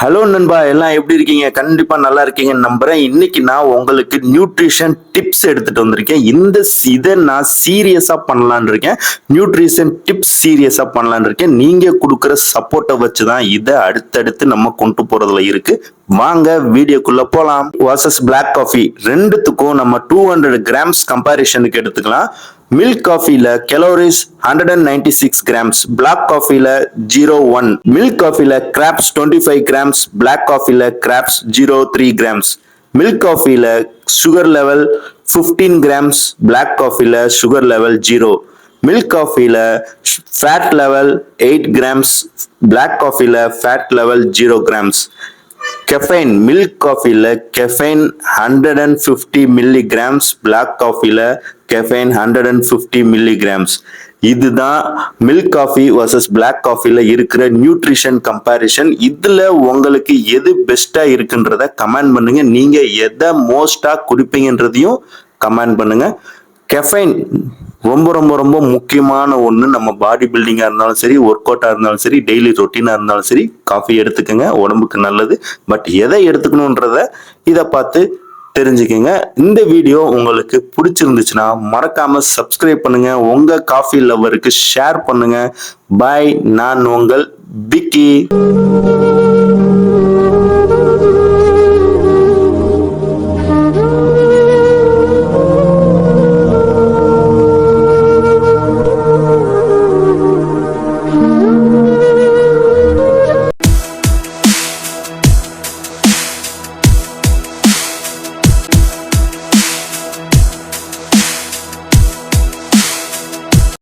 Hello நண்பா, எல்லாம் எப்படி இருக்கீங்க? கண்டிப்பா நல்லா இருக்கீங்கன்னு நம்புறேன். இன்னைக்கு நான் உங்களுக்கு நியூட்ரிஷன் டிப்ஸ் எடுத்துட்டு வந்திருக்கேன். இதை நான் சீரியஸா பண்ணலான்னு இருக்கேன். நியூட்ரிஷன் டிப்ஸ் சீரியஸா பண்ணலான்னு இருக்கேன். நீங்க கொடுக்குற சப்போர்ட்டை வச்சுதான் இதை அடுத்தடுத்து நம்ம கொண்டு போறதுல இருக்கு. வாங்க வீடியோக்குள்ள போலாம். வர்சஸ் பிளாக் காஃபி ரெண்டுத்துக்கும் நம்ம 200 கிராம்ஸ் கம்பேரிஷனுக்கு எடுத்துக்கலாம். மில்க் காஃபில கலோரிஸ் 196 கிராம்ஸ், பிளாக் காஃபில 0.1, மில்க் காஃபில கிராப்ஸ் 25 கிராம்ஸ், பிளாக் காஃபில கிராப்ஸ் 0.3 கிராம்ஸ், மில்க் காஃபில சுகர் லெவல் 15 கிராம்ஸ், பிளாக் காஃபில சுகர் லெவல் 0, மில்க் காஃபில ஃபேட் லெவல் 8 கிராம்ஸ், பிளாக் காஃபில fat level 0 grams. Caffeine milk காஃபில கெஃபைன் 150 மில்லிகிராம்ஸ், பிளாக் காஃபில கெஃபைன் 150 மில்லிகிராம்ஸ். இதுதான் மில்க் காஃபி வர்சஸ் பிளாக் காஃபில இருக்கிற நியூட்ரிஷன் கம்பேரிஷன். இதுல உங்களுக்கு எது பெஸ்டா இருக்குன்றத கமெண்ட் பண்ணுங்க. நீங்க எதை மோஸ்டா குடிப்பீங்கன்றதையும் கமெண்ட் பண்ணுங்க. கெஃபைன் ரொம்ப ரொம்ப ரொம்ப முக்கியமான ஒன்று. நம்ம பாடி பில்டிங்காக இருந்தாலும் சரி, ஒர்க் அவுட்டாக இருந்தாலும் சரி, டெய்லி ரொட்டீனாக இருந்தாலும் சரி, காஃபி எடுத்துக்கோங்க, உடம்புக்கு நல்லது. பட் எதை எடுத்துக்கணுன்றத இதை பார்த்து தெரிஞ்சுக்கங்க. இந்த வீடியோ உங்களுக்கு பிடிச்சிருந்துச்சுன்னா மறக்காம சப்ஸ்கிரைப் பண்ணுங்க, உங்க காஃபி லவருக்கு ஷேர் பண்ணுங்க. பாய், நான் உங்கள் பிக்கி.